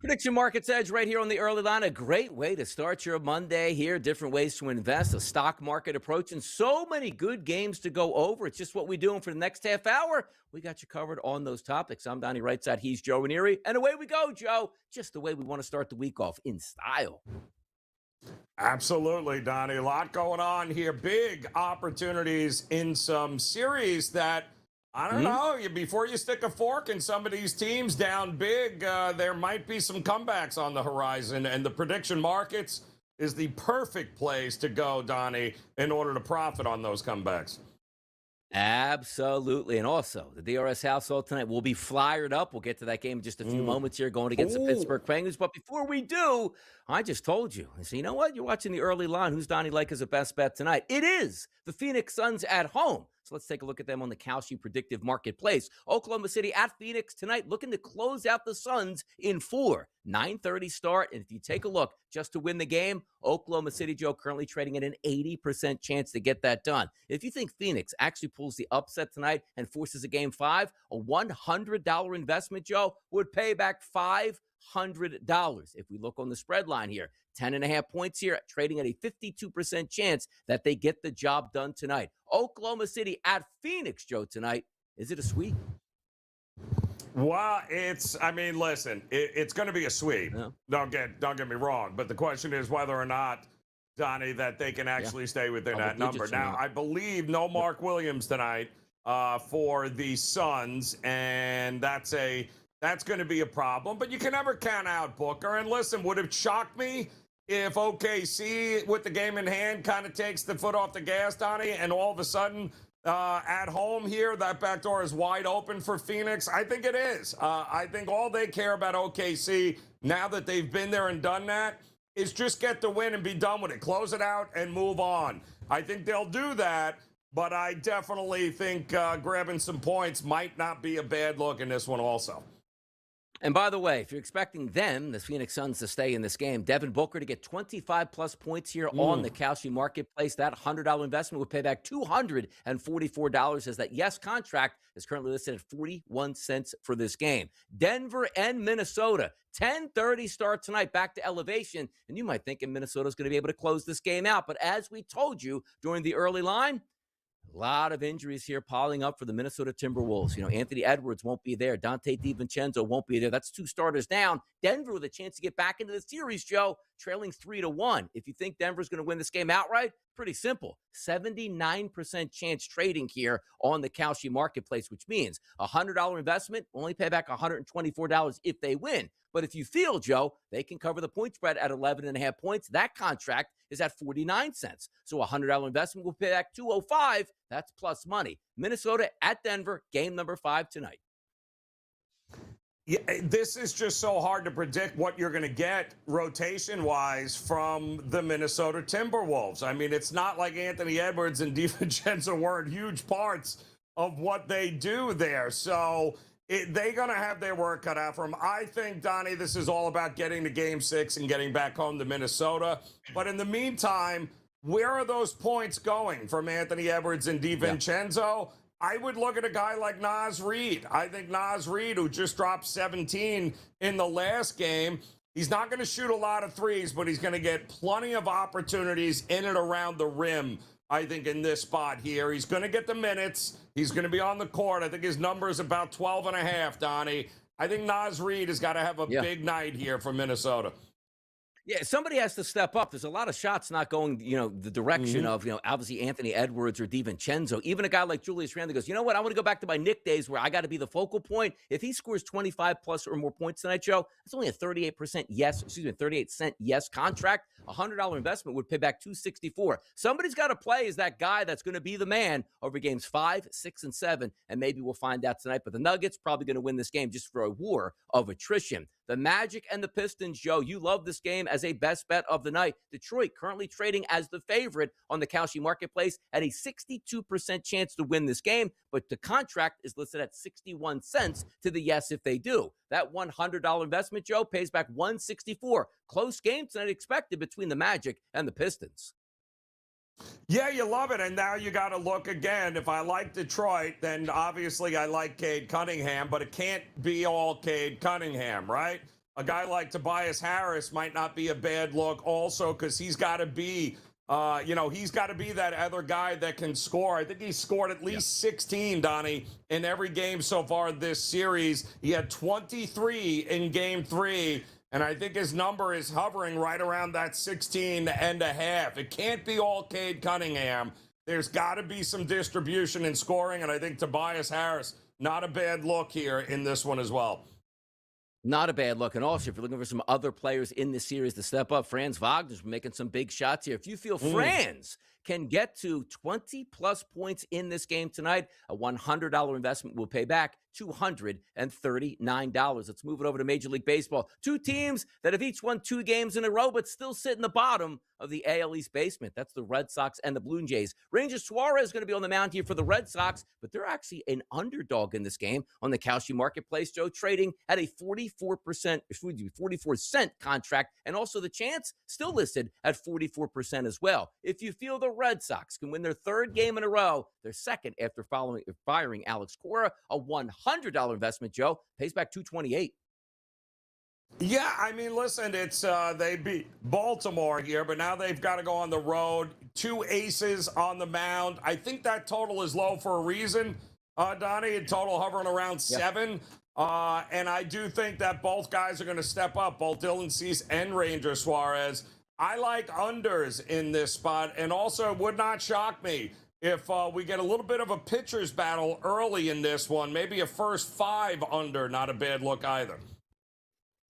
Prediction Markets Edge right here on the early line. A great way to start your Monday here. Different ways to invest, a stock market approach, and so many good games to go over. It's just what we're doing for the next half hour. We got you covered on those topics. I'm Donnie Rightside. He's Joe Raineri. And away we go, Joe. Just the way we want to start the week off in style. Absolutely, Donnie. A lot going on here. Big opportunities in some series that, I don't know, before you stick a fork in some of these teams down big, there might be some comebacks on the horizon. And the prediction markets is the perfect place to go, Donnie, in order to profit on those comebacks. Absolutely. And also, the DRS household tonight will be flyered up. We'll get to that game in just a few moments here going against the Ooh. Pittsburgh Penguins. But before we do, I just told you. I said, you know what? You're watching the early line. Who's Donnie like as a best bet tonight? It is the Phoenix Suns at home. So let's take a look at them on the Kalshi Predictive Marketplace. Oklahoma City at Phoenix tonight, looking to close out the Suns in 4. 9:30 start. And if you take a look, just to win the game, Oklahoma City, Joe, currently trading at an 80% chance to get that done. If you think Phoenix actually pulls the upset tonight and forces a game 5, a $100 investment, Joe, would pay back $500. If we look on the spread line here, 10.5 points here, trading at a 52% chance that they get the job done tonight. Oklahoma City at Phoenix, Joe, tonight. Is it a sweep? Well, listen, it's going to be a sweep. Yeah. Don't get me wrong. But the question is whether or not, Donnie, that they can actually stay within that number. Now, I believe no Mark Williams tonight for the Suns, and that's going to be a problem. But you can never count out Booker. And listen, would it shock me if OKC, with the game in hand, kind of takes the foot off the gas, Donnie, and all of a sudden at home here, that back door is wide open for Phoenix? I think it is. I think all they care about OKC, now that they've been there and done that, is just get the win and be done with it. Close it out and move on. I think they'll do that, but I definitely think grabbing some points might not be a bad look in this one also. And by the way, if you're expecting them, the Phoenix Suns, to stay in this game, Devin Booker to get 25-plus points here on the Kalshi Marketplace, that $100 investment would pay back $244, as that yes contract is currently listed at 41 cents for this game. Denver and Minnesota, 10:30 start tonight, back to elevation. And you might think Minnesota's going to be able to close this game out. But as we told you during the early line, a lot of injuries here piling up for the Minnesota Timberwolves. You know, Anthony Edwards won't be there. Dante DiVincenzo won't be there. That's 2 starters down. Denver with a chance to get back into the series, Joe, trailing 3-1. If you think Denver's going to win this game outright, pretty simple. 79% chance trading here on the Kalshi Marketplace, which means a $100 investment will only pay back $124 if they win. But if you feel, Joe, they can cover the point spread at 11.5 points, that contract is at 49 cents. So a $100 investment will pay back $205. That's plus money. Minnesota at Denver, game number 5 tonight. Yeah, this is just so hard to predict what you're going to get rotation-wise from the Minnesota Timberwolves. I mean, it's not like Anthony Edwards and DiVincenzo weren't huge parts of what they do there. So they're going to have their work cut out for them. I think, Donnie, this is all about getting to Game 6 and getting back home to Minnesota. But in the meantime, where are those points going from Anthony Edwards and DiVincenzo? Yeah. I would look at a guy like Naz Reid. I think Naz Reid, who just dropped 17 in the last game, he's not going to shoot a lot of threes, but he's going to get plenty of opportunities in and around the rim, I think, in this spot here. He's going to get the minutes. He's going to be on the court. I think his number is about 12.5, Donnie. I think Naz Reid has got to have a big night here for Minnesota. Yeah, somebody has to step up. There's a lot of shots not going, the direction of, obviously Anthony Edwards or DiVincenzo. Even a guy like Julius Randle goes, you know what? I want to go back to my Knick days where I got to be the focal point. If he scores 25 plus or more points tonight, Joe, that's only a 38 cent yes contract. A $100 investment would pay back $264. Somebody's got to play as that guy that's going to be the man over games 5, 6, and 7, and maybe we'll find out tonight. But the Nuggets probably going to win this game just for a war of attrition. The Magic and the Pistons, Joe, you love this game as a best bet of the night. Detroit currently trading as the favorite on the Kalshi Marketplace at a 62% chance to win this game, but the contract is listed at 61 cents to the yes if they do. That $100 investment, Joe, pays back $164. Close game tonight expected between the Magic and the Pistons. Yeah, you love it. And now you got to look again. If I like Detroit, then obviously I like Cade Cunningham, but it can't be all Cade Cunningham, right? a guy like Tobias Harris might not be a bad look also because he's got to be, he's got to be that other guy that can score. I think he's scored at least 16, Donnie, in every game so far this series. He had 23 in game 3. And I think his number is hovering right around that 16.5. It can't be all Cade Cunningham. There's got to be some distribution in scoring, and I think Tobias Harris, not a bad look here in this one as well. Not a bad look. And also, if you're looking for some other players in this series to step up, Franz Wagner's making some big shots here. If you feel Franz can get to 20-plus points in this game tonight, a $100 investment will pay back $239. Let's move it over to Major League Baseball. Two teams that have each won 2 games in a row, but still sit in the bottom of the AL East basement. That's the Red Sox and the Blue Jays. Ranger Suarez is going to be on the mound here for the Red Sox, but they're actually an underdog in this game on the Kalshi Marketplace, Joe, trading at a 44 cent contract, and also the chance still listed at 44% as well. If you feel the Red Sox can win their 3rd game in a row, their 2nd after firing Alex Cora, a $100 investment, Joe, pays back $228. Yeah, I mean, listen, it's they beat Baltimore here, but now they've got to go on the road. 2 aces on the mound. I think that total is low for a reason, Donnie. A total hovering around 7. And I do think that both guys are going to step up, both Dylan Cease and Ranger Suarez. I like unders in this spot, and also it would not shock me if we get a little bit of a pitcher's battle early in this one. Maybe a first 5 under, not a bad look either.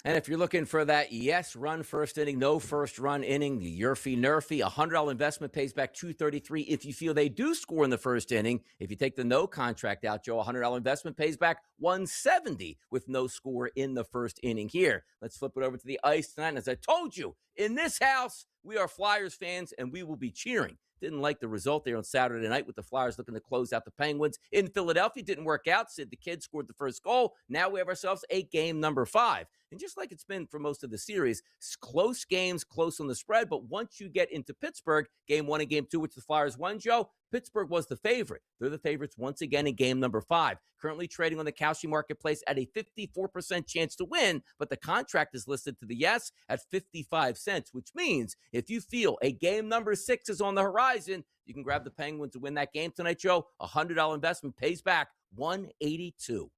And if you're looking for that yes run first inning, no first run inning, the Yurfie Nerfy, a $100 investment pays back $233 if you feel they do score in the first inning. If you take the no contract out, Joe, a $100 investment pays back $170 with no score in the first inning here. Let's flip it over to the ice tonight. And as I told you, in this house, we are Flyers fans, and we will be cheering. Didn't like the result there on Saturday night with the Flyers looking to close out the Penguins in Philadelphia. Didn't work out. Sid the Kid scored the first goal. Now we have ourselves a game number 5. And just like it's been for most of the series, close games, close on the spread. But once you get into Pittsburgh, game 1 and game 2, which the Flyers won, Joe, Pittsburgh was the favorite. They're the favorites once again in game number 5. Currently trading on the Kalshi Marketplace at a 54% chance to win, but the contract is listed to the yes at 55 cents, which means if you feel a game number 6 is on the horizon, you can grab the Penguins to win that game tonight, Joe. A $100 investment pays back $182.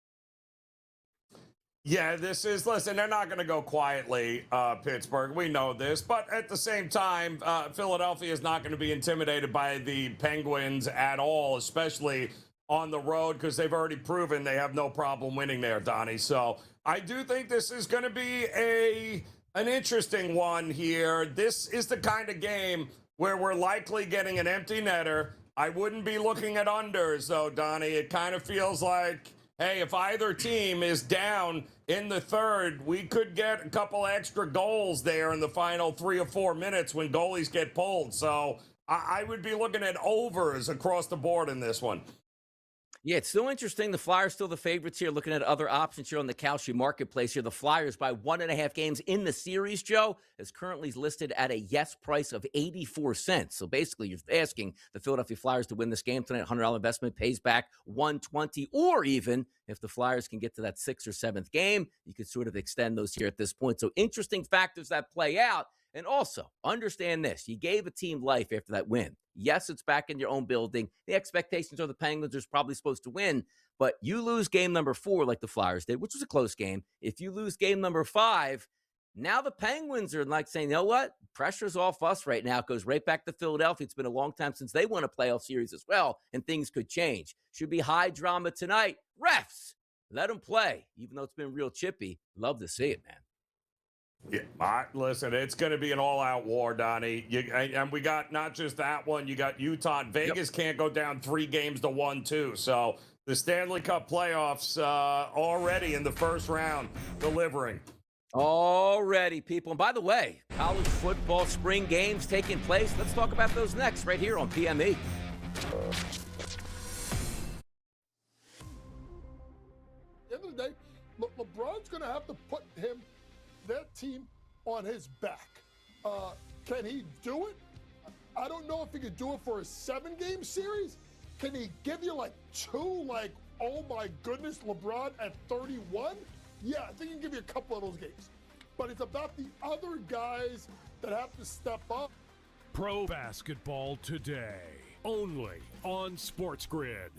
Yeah, listen, they're not going to go quietly, Pittsburgh. We know this. But at the same time, Philadelphia is not going to be intimidated by the Penguins at all, especially on the road, because they've already proven they have no problem winning there, Donnie. So I do think this is going to be an interesting one here. This is the kind of game where we're likely getting an empty netter. I wouldn't be looking at unders, though, Donnie. It kind of feels like, hey, if either team is down in the 3rd, we could get a couple extra goals there in the final 3 or 4 minutes when goalies get pulled. So I would be looking at overs across the board in this one. Yeah, it's still interesting. The Flyers still the favorites here. Looking at other options here on the Kalshi Marketplace here. The Flyers by 1.5 games in the series, Joe, is currently listed at a yes price of 84 cents. So basically, you're asking the Philadelphia Flyers to win this game tonight. $100 investment pays back $120, or even if the Flyers can get to that 6th or 7th game, you could sort of extend those here at this point. So interesting factors that play out. And also, understand this. You gave a team life after that win. Yes, it's back in your own building. The expectations are the Penguins are probably supposed to win, but you lose game number 4 like the Flyers did, which was a close game. If you lose game number 5, now the Penguins are like saying, you know what? Pressure's off us right now. It goes right back to Philadelphia. It's been a long time since they won a playoff series as well, and things could change. Should be high drama tonight. Refs, let them play, even though it's been real chippy. Love to see it, man. Yeah, listen, it's going to be an all-out war, Donnie. And we got not just that one. You got Utah. Vegas can't go down 3 games to 1, too. So the Stanley Cup playoffs already in the first round delivering. Already, people. And by the way, college football spring games taking place. Let's talk about those next right here on PME. At the end of the day, LeBron's going to have to put that team on his back. Can he do it? I don't know if he could do it for a 7-game series. Can he give you like 2, oh my goodness, LeBron at 31? Yeah, I think he can give you a couple of those games. but it's about the other guys that have to step up. Pro basketball today, only on SportsGrid.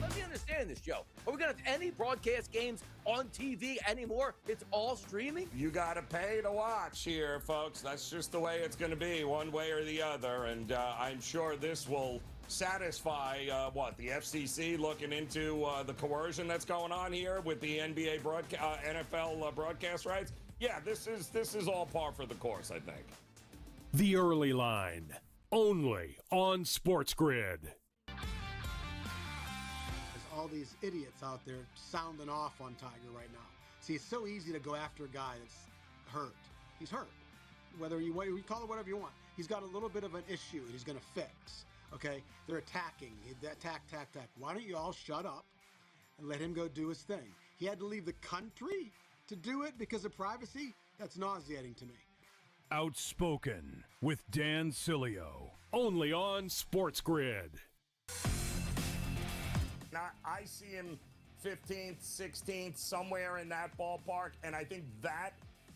Let me understand this, Joe. Are we going to have any broadcast games on TV anymore? It's all streaming? You got to pay to watch here, folks. That's just the way it's going to be, one way or the other. And I'm sure this will satisfy the FCC looking into the coercion that's going on here with the NBA NFL broadcast rights. Yeah, this is all par for the course, I think. The Early Line, only on SportsGrid. There's all these idiots out there sounding off on Tiger right now. See, it's so easy to go after a guy that's hurt. He's hurt. Whether you call it whatever you want. He's got a little bit of an issue and he's going to fix. Okay? They're attacking. Attack. Why don't you all shut up and let him go do his thing? He had to leave the country to do it because of privacy? That's nauseating to me. Outspoken with Dan Cilio, only on SportsGrid. Now, I see him 15th, 16th, somewhere in that ballpark, and I think that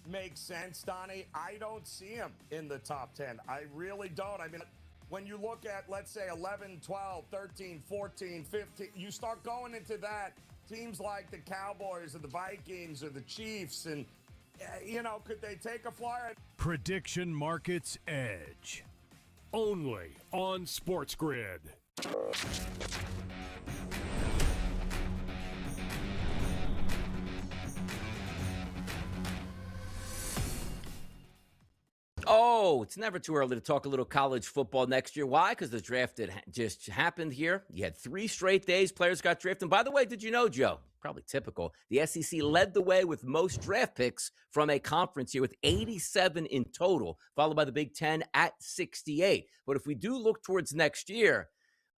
makes sense, Donnie. I don't see him in the top 10. I really don't. I mean, when you look at, let's say, 11, 12, 13, 14, 15, you start going into that, teams like the Cowboys or the Vikings or the Chiefs, and, could they take a flyer? Prediction Markets Edge, only on SportsGrid. Oh, it's never too early to talk a little college football next year. Why? Because the draft just happened here. You had 3 straight days players got drafted. And by the way, did you know, Joe? Probably typical. The SEC led the way with most draft picks from a conference here with 87 in total, followed by the Big Ten at 68. But if we do look towards next year,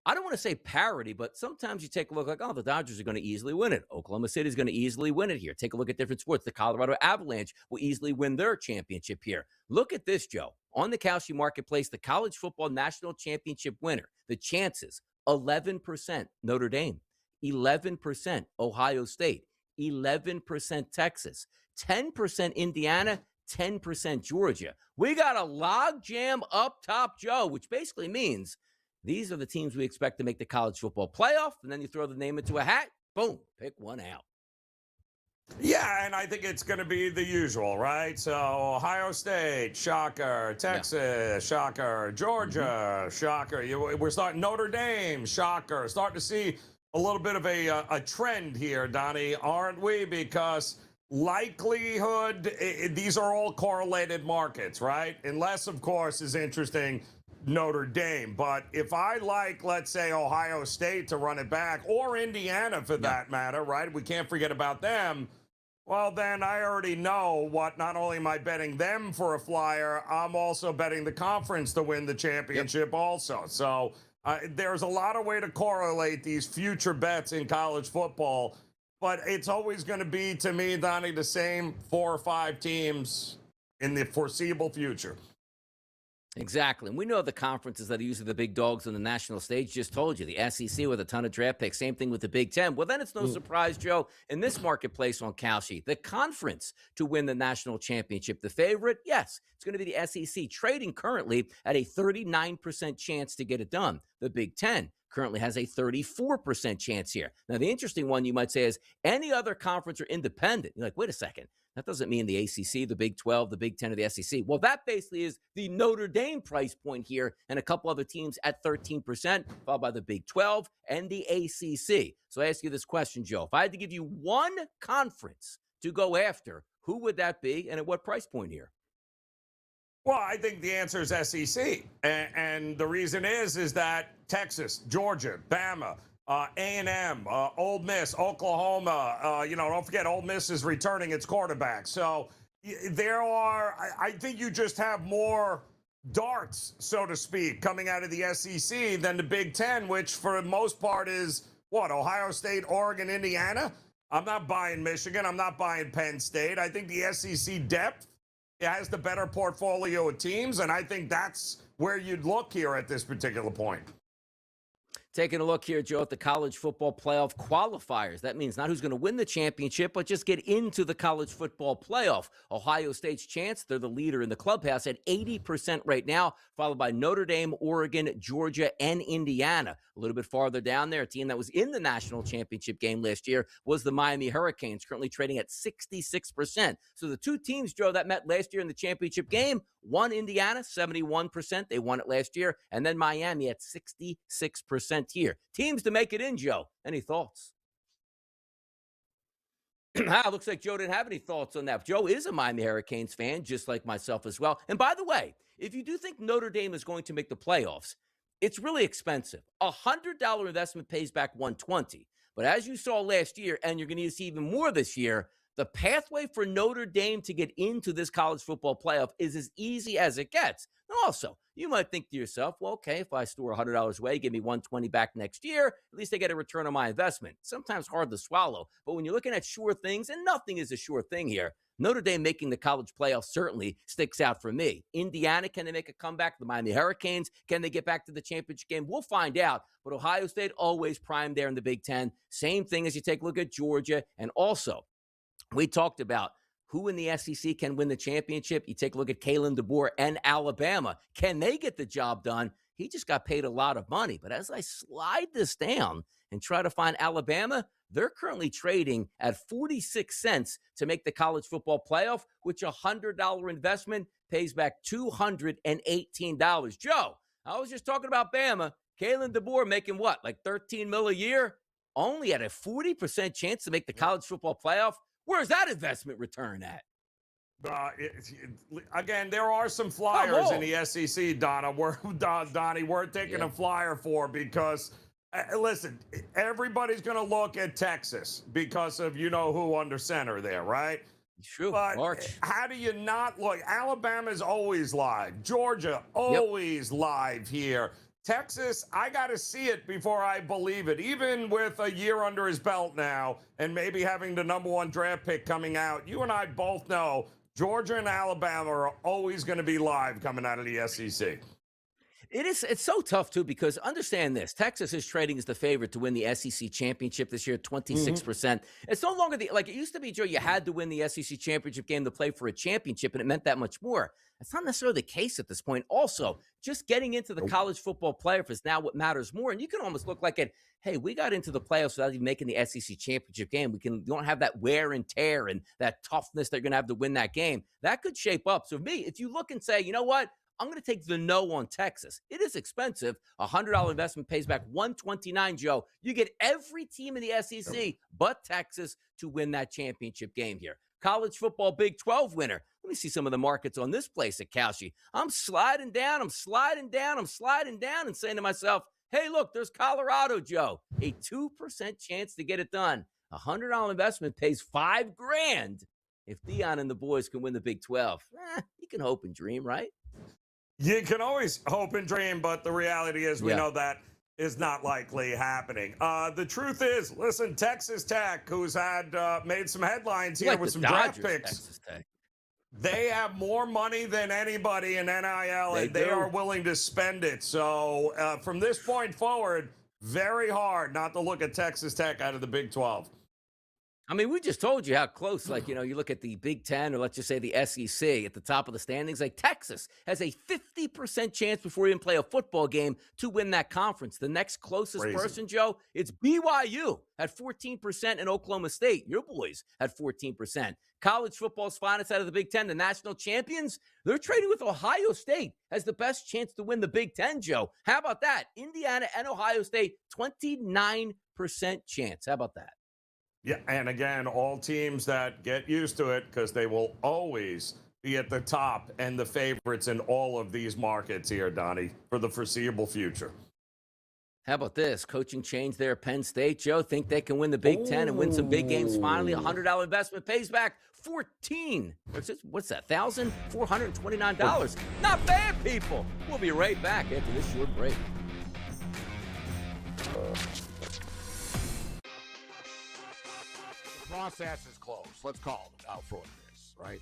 I don't want to say parity, but sometimes you take a look like, oh, the Dodgers are going to easily win it. Oklahoma City is going to easily win it here. Take a look at different sports. The Colorado Avalanche will easily win their championship here. Look at this, Joe. On the Kalshi Marketplace, the college football national championship winner, the chances, 11% Notre Dame, 11% Ohio State, 11% Texas, 10% Indiana, 10% Georgia. We got a log jam up top, Joe, which basically means these are the teams we expect to make the college football playoff, and then you throw the name into a hat, boom, pick one out. Yeah, and I think it's going to be the usual, right? So Ohio State, shocker. Texas, shocker. Georgia, shocker. We're starting Notre Dame, shocker. Starting to see a little bit of a trend here, Donnie, aren't we? Because likelihood, these are all correlated markets, right? Unless, of course, is interesting, Notre Dame. But if I like, let's say, Ohio State to run it back, or Indiana for that matter, right? We can't forget about them. Well, then I already know what, not only am I betting them for a flyer, I'm also betting the conference to win the championship also. So there's a lot of way to correlate these future bets in college football. But it's always going to be, to me, Donnie, the same 4 or 5 teams in the foreseeable future. Exactly. And we know the conferences that are usually the big dogs on the national stage. Just told you, the SEC with a ton of draft picks. Same thing with the Big Ten. Well, then it's no surprise, Joe, in this marketplace on Kalshi, the conference to win the national championship. The favorite, yes, it's going to be the SEC, trading currently at a 39% chance to get it done. The Big Ten currently has a 34% chance here. Now, the interesting one you might say is any other conference or independent. You're like, wait a second. That doesn't mean the ACC, the Big 12, the Big 10, or the SEC. Well, that basically is the Notre Dame price point here, and a couple other teams at 13%, followed by the Big 12 and the ACC. So I ask you this question, Joe. If I had to give you one conference to go after, who would that be, and at what price point here? Well, I think the answer is SEC. And the reason is that Texas, Georgia, Bama, A&M, Ole Miss, Oklahoma, don't forget Ole Miss is returning its quarterback. So I think you just have more darts, so to speak, coming out of the SEC than the Big Ten, which for the most part is Ohio State, Oregon, Indiana. I'm not buying Michigan. I'm not buying Penn State. I think the SEC depth, it has the better portfolio of teams, and I think that's where you'd look here at this particular point. Taking a look here, Joe, at the college football playoff qualifiers. That means not who's going to win the championship, but just get into the college football playoff. Ohio State's chance, they're the leader in the clubhouse at 80% right now, followed by Notre Dame, Oregon, Georgia, and Indiana. A little bit farther down there, a team that was in the national championship game last year was the Miami Hurricanes, currently trading at 66%. So the two teams, Joe, that met last year in the championship game, one Indiana, 71%. They won it last year. And then Miami at 66% here. Teams to make it in, Joe. Any thoughts? Looks like Joe didn't have any thoughts on that. Joe is a Miami Hurricanes fan, just like myself as well. And by the way, if you do think Notre Dame is going to make the playoffs, it's really expensive. $100 investment pays back $120. But as you saw last year, and you're going to see even more this year, the pathway for Notre Dame to get into this college football playoff is as easy as it gets. And also, you might think to yourself, well, okay, if I store $100 away, give me $120 back next year, at least I get a return on my investment. Sometimes hard to swallow. But when you're looking at sure things, and nothing is a sure thing here, Notre Dame making the college playoff certainly sticks out for me. Indiana, can they make a comeback? The Miami Hurricanes, can they get back to the championship game? We'll find out. But Ohio State always primed there in the Big Ten. Same thing as you take a look at Georgia. And also, we talked about who in the SEC can win the championship. You take a look at Kalen DeBoer and Alabama. Can they get the job done? He just got paid a lot of money. But as I slide this down and try to find Alabama, they're currently trading at 46 cents to make the college football playoff, which a $100 investment pays back $218. Joe, I was just talking about Bama. Kalen DeBoer making what, like $13 million a year? Only at a 40% chance to make the college football playoff? Where's that investment return at? Again, there are some flyers in the SEC, Donnie, we're taking a flyer for because, listen, everybody's going to look at Texas because of you-know-who under center there, right? True. But March. how do you not look? Alabama's always live. Georgia, always live here. Texas, I got to see it before I believe it. Even with a year under his belt now and maybe having the number one draft pick coming out, you and I both know Georgia and Alabama are always going to be live coming out of the SEC. It's so tough, too, because understand this. Texas is trading as the favorite to win the SEC championship this year, 26%. It's no longer like it used to be, Joe, you had to win the SEC championship game to play for a championship, and it meant that much more. That's not necessarily the case at this point. Also, just getting into the college football playoff is now what matters more. And you can almost look like it, hey, we got into the playoffs without even making the SEC championship game. We don't have that wear and tear and that toughness they're going to have to win that game. That could shape up. So if you look and say, you know what? I'm going to take the no on Texas. It is expensive. A $100 investment pays back $129, Joe. You get every team in the SEC but Texas to win that championship game here. College football Big 12 winner. Let me see some of the markets on this place at Kalshi. I'm sliding down and saying to myself, hey, look, there's Colorado, Joe. A 2% chance to get it done. A $100 investment pays $5,000. If Dion and the boys can win the Big 12, you can hope and dream, right? You can always hope and dream, but the reality is we know that is not likely happening. The truth is, listen, Texas Tech, who's had made some headlines here with some draft picks, they have more money than anybody in NIL, and they are willing to spend it. So from this point forward, very hard not to look at Texas Tech out of the Big 12. I mean, we just told you how close, you look at the Big Ten or let's just say the SEC at the top of the standings. Like Texas has a 50% chance before you even play a football game to win that conference. The next closest person, Joe, it's BYU at 14% and Oklahoma State. Your boys at 14%. College football's finest out of the Big Ten, the national champions, they're trading with Ohio State as the best chance to win the Big Ten, Joe. How about that? Indiana and Ohio State, 29% chance. How about that? Yeah, and again, all teams that get used to it because they will always be at the top and the favorites in all of these markets here, Donnie, for the foreseeable future. How about this? Coaching change there at Penn State, Joe. Think they can win the Big Ten and win some big games finally. $100 investment pays back what's that, $1,429. Not bad, people. We'll be right back after this short break. Process is closed. Let's call it out for this, right?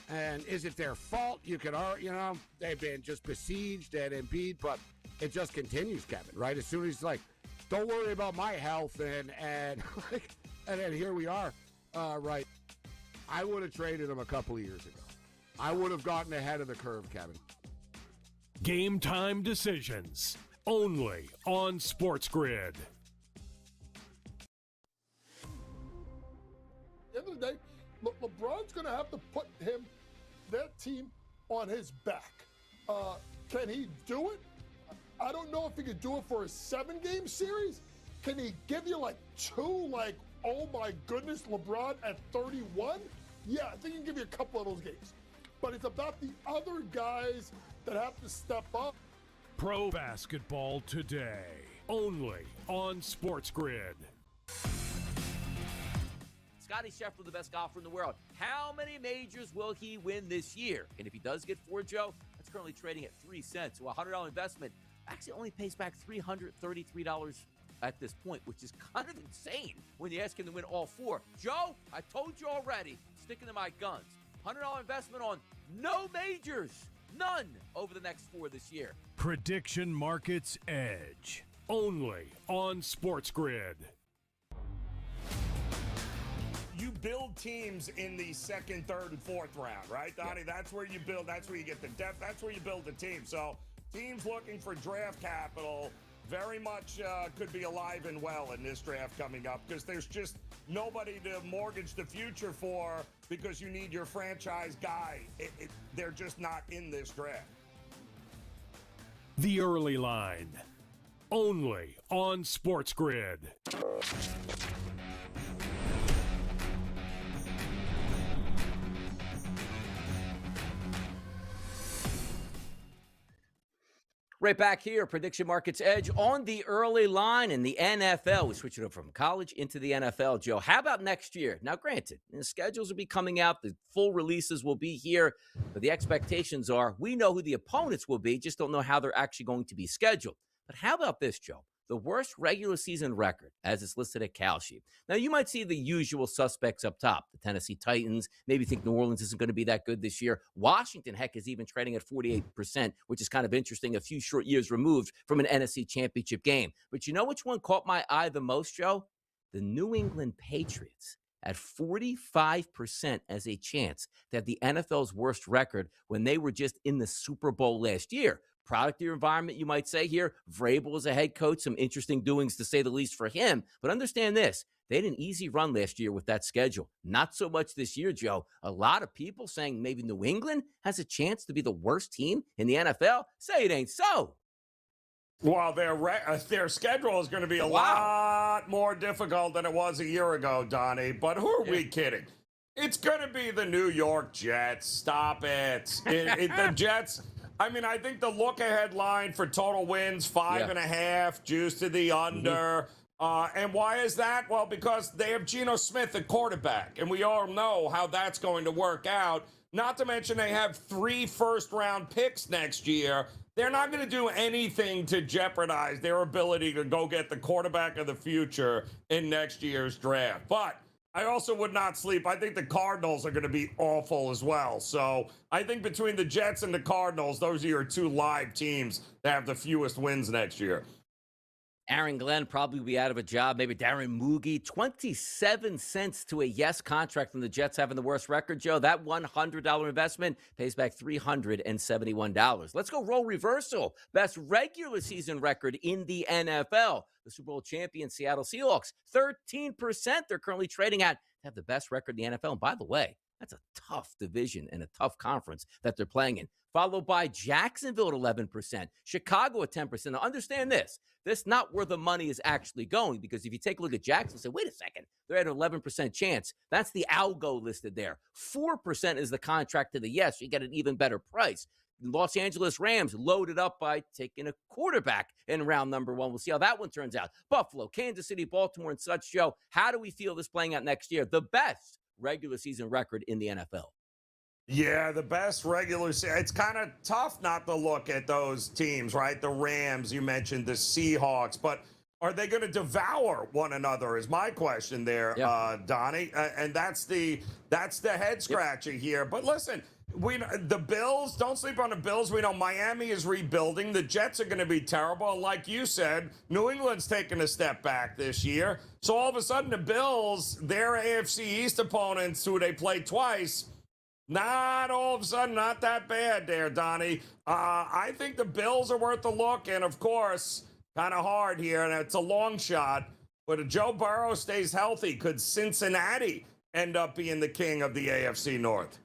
And is it their fault? You could, they've been just besieged at Embiid, but it just continues, Kevin, right? As soon as Don't worry about my health and then here we are. Right. I would have traded him a couple of years ago. I would have gotten ahead of the curve, Kevin. Game time decisions only on SportsGrid. At the end of the day, LeBron's going to have to put that team on his back. Can he do it? I don't know if he could do it for a 7-game series. Can he give you like 2, like, oh my goodness, LeBron at 31? Yeah, I think he can give you a couple of those games. But it's about the other guys that have to step up. Pro basketball today, only on SportsGrid. Scottie Scheffler, the best golfer in the world. How many majors will he win this year? And if he does get 4, Joe, that's currently trading at 3 cents. So a $100 investment actually only pays back $333 at this point, which is kind of insane when you ask him to win all 4. Joe, I told you already, sticking to my guns. $100 investment on no majors. None over the next 4 this year. Prediction Markets Edge, only on SportsGrid. You build teams in the second, third, and fourth round, right, Donnie? Yeah. That's where you build. That's where you get the depth. That's where you build the team. So teams looking for draft capital very much could be alive and well in this draft coming up because there's just nobody to mortgage the future for because you need your franchise guy. They're just not in this draft. The early line, only on SportsGrid. Right back here, Prediction Markets Edge on the early line in the NFL. We switch it up from college into the NFL, Joe. How about next year? Now, granted, the schedules will be coming out. The full releases will be here. But the expectations are we know who the opponents will be, just don't know how they're actually going to be scheduled. But how about this, Joe? The worst regular season record, as it's listed at Kalshi. Now, you might see the usual suspects up top. The Tennessee Titans, maybe think New Orleans isn't going to be that good this year. Washington, heck, is even trading at 48%, which is kind of interesting, a few short years removed from an NFC championship game. But you know which one caught my eye the most, Joe? The New England Patriots at 45% as a chance to have the NFL's worst record when they were just in the Super Bowl last year. Product of your environment, you might say here. Vrabel as a head coach, some interesting doings to say the least for him. But understand this, they had an easy run last year with that schedule. Not so much this year, Joe. A lot of people saying maybe New England has a chance to be the worst team in the NFL. Say it ain't so. Well, their schedule is going to be a lot more difficult than it was a year ago, Donnie. But who are we kidding? It's going to be the New York Jets. Stop it. The Jets... I mean, I think the look-ahead line for total wins, 5.5, juice to the under. And why is that? Well, because they have Geno Smith at quarterback, and we all know how that's going to work out. Not to mention they have 3 first-round picks next year. They're not going to do anything to jeopardize their ability to go get the quarterback of the future in next year's draft. But I also would not sleep. I think the Cardinals are going to be awful as well. So I think between the Jets and the Cardinals, those are your 2 live teams that have the fewest wins next year. Aaron Glenn probably will be out of a job. Maybe Darren Moogie. 27 cents to a yes contract from the Jets having the worst record, Joe. That $100 investment pays back $371. Let's go role reversal. Best regular season record in the NFL. The Super Bowl champion Seattle Seahawks. 13% they're currently trading at to have the best record in the NFL. And by the way, that's a tough division and a tough conference that they're playing in. Followed by Jacksonville at 11%, Chicago at 10%. Now, understand this. This is not where the money is actually going, because if you take a look at Jacksonville and say, wait a second, they're at an 11% chance. That's the algo listed there. 4% is the contract to the yes. You get an even better price. Los Angeles Rams loaded up by taking a quarterback in round number 1. We'll see how that one turns out. Buffalo, Kansas City, Baltimore, and such, Joe. How do we feel this playing out next year? The best regular season record in the NFL. Yeah, the best regular season. It's kind of tough not to look at those teams, right? The Rams, you mentioned the Seahawks, but are they going to devour one another is my question there, Donnie. And that's the head scratcher here. But listen, The Bills, don't sleep on the Bills. We know Miami is rebuilding. The Jets are going to be terrible. And like you said, New England's taking a step back this year. So all of a sudden, the Bills, their AFC East opponents who they played twice, not all of a sudden, not that bad there, Donnie. I think the Bills are worth a look. And of course, kind of hard here, and it's a long shot. But if Joe Burrow stays healthy, could Cincinnati end up being the king of the AFC North?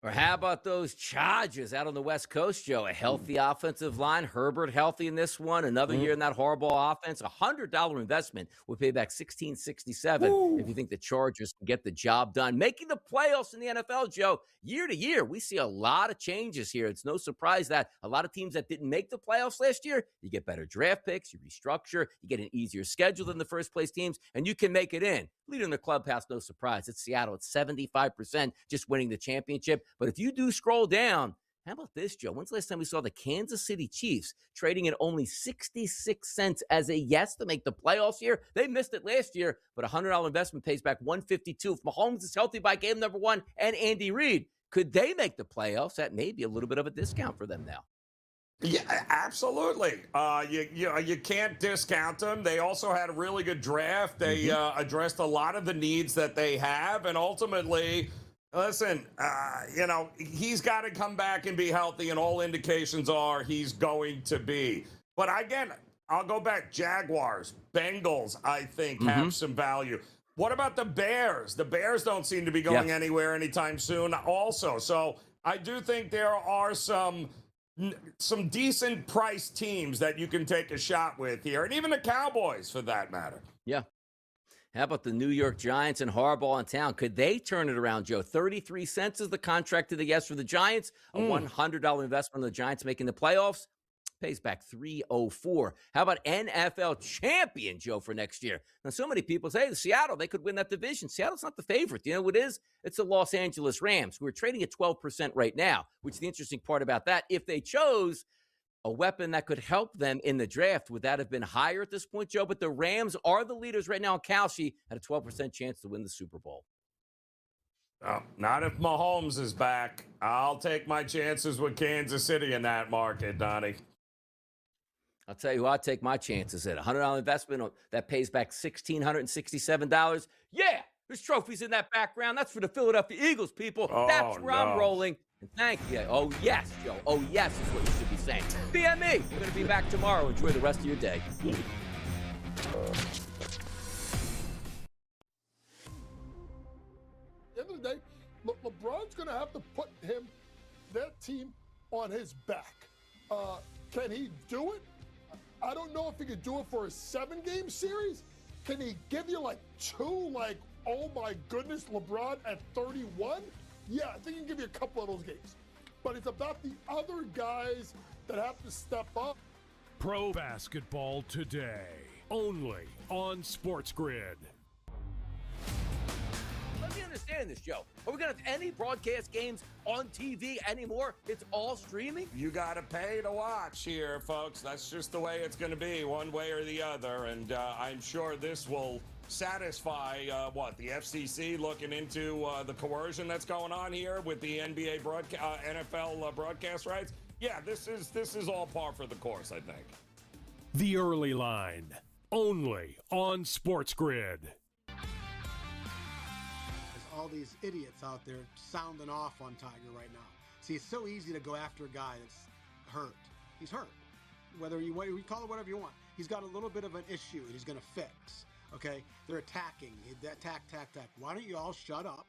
Or how about those Chargers out on the West Coast, Joe? A healthy offensive line. Herbert healthy in this one. Another year in that horrible offense. $100 investment will pay back $16.67 if you think the Chargers can get the job done. Making the playoffs in the NFL, Joe, year to year, we see a lot of changes here. It's no surprise that a lot of teams that didn't make the playoffs last year, you get better draft picks, you restructure, you get an easier schedule than the first place teams, and you can make it in. Leader in the clubhouse, no surprise. It's Seattle. It's 75% just winning the championship. But if you do scroll down, how about this, Joe? When's the last time we saw the Kansas City Chiefs trading at only 66 cents as a yes to make the playoffs here? They missed it last year, but a $100 investment pays back $152. If Mahomes is healthy by game number 1 and Andy Reid, could they make the playoffs? That may be a little bit of a discount for them now. Yeah, absolutely. You can't discount them. They also had a really good draft. They addressed a lot of the needs that they have, and ultimately, listen, he's got to come back and be healthy, and all indications are he's going to be. But again, I'll go back. Jaguars, Bengals, I think, have some value. What about the Bears? The Bears don't seem to be going anywhere anytime soon also. So I do think there are some decent price teams that you can take a shot with here, and even the Cowboys for that matter. Yeah. How about the New York Giants and Harbaugh in town? Could they turn it around, Joe? 33 cents is the contract to the yes for the Giants. A $100 investment on the Giants making the playoffs. Pays back $304. How about NFL champion, Joe, for next year? Now, so many people say, hey, Seattle, they could win that division. Seattle's not the favorite. You know what it is? It's the Los Angeles Rams, who are trading at 12% right now, which is the interesting part about that. If they chose a weapon that could help them in the draft, would that have been higher at this point, Joe? But the Rams are the leaders right now in Kalshi at a 12% chance to win the Super Bowl. Oh, not if Mahomes is back. I'll take my chances with Kansas City in that market, Donnie. I'll tell you who I'd take my chances at. $100 investment that pays back $1,667. Yeah, there's trophies in that background. That's for the Philadelphia Eagles, people. That's where I'm rolling. And thank you. Oh, yes, Joe. Oh, yes is what you should be saying. BME, we're going to be back tomorrow. Enjoy the rest of your day. At the end of the day, LeBron's going to have to put that team on his back. Can he do it? I don't know if he could do it for a 7-game series. Can he give you two, oh my goodness, LeBron at 31? Yeah, I think he can give you a couple of those games. But it's about the other guys that have to step up. Pro basketball today, only on SportsGrid. Let me understand this, Joe. Are we going to have any broadcast games on TV anymore? It's all streaming? You got to pay to watch here, folks. That's just the way it's going to be, one way or the other. And I'm sure this will satisfy, the FCC looking into the coercion that's going on here with the NBA NFL broadcast rights. Yeah, this is all par for the course, I think. The Early Line, only on SportsGrid. All these idiots out there sounding off on Tiger right now. See, it's so easy to go after a guy that's hurt. He's hurt. Whether you call it whatever you want. He's got a little bit of an issue he's going to fix. Okay? They're attacking. Attack. Why don't you all shut up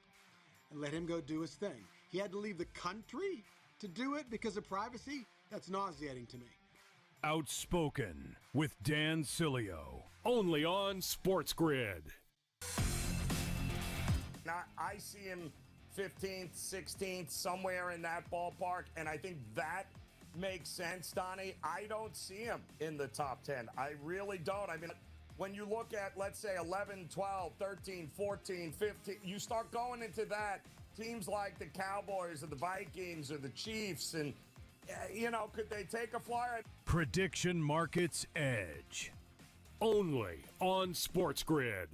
and let him go do his thing? He had to leave the country to do it because of privacy? That's nauseating to me. Outspoken with Dan Cilio, only on SportsGrid. I see him 15th, 16th, somewhere in that ballpark, and I think that makes sense, Donnie. I don't see him in the top 10. I really don't. I mean, when you look at, let's say, 11, 12, 13, 14, 15, you start going into that, teams like the Cowboys or the Vikings or the Chiefs, and, could they take a flyer? Prediction Markets Edge, only on SportsGrid.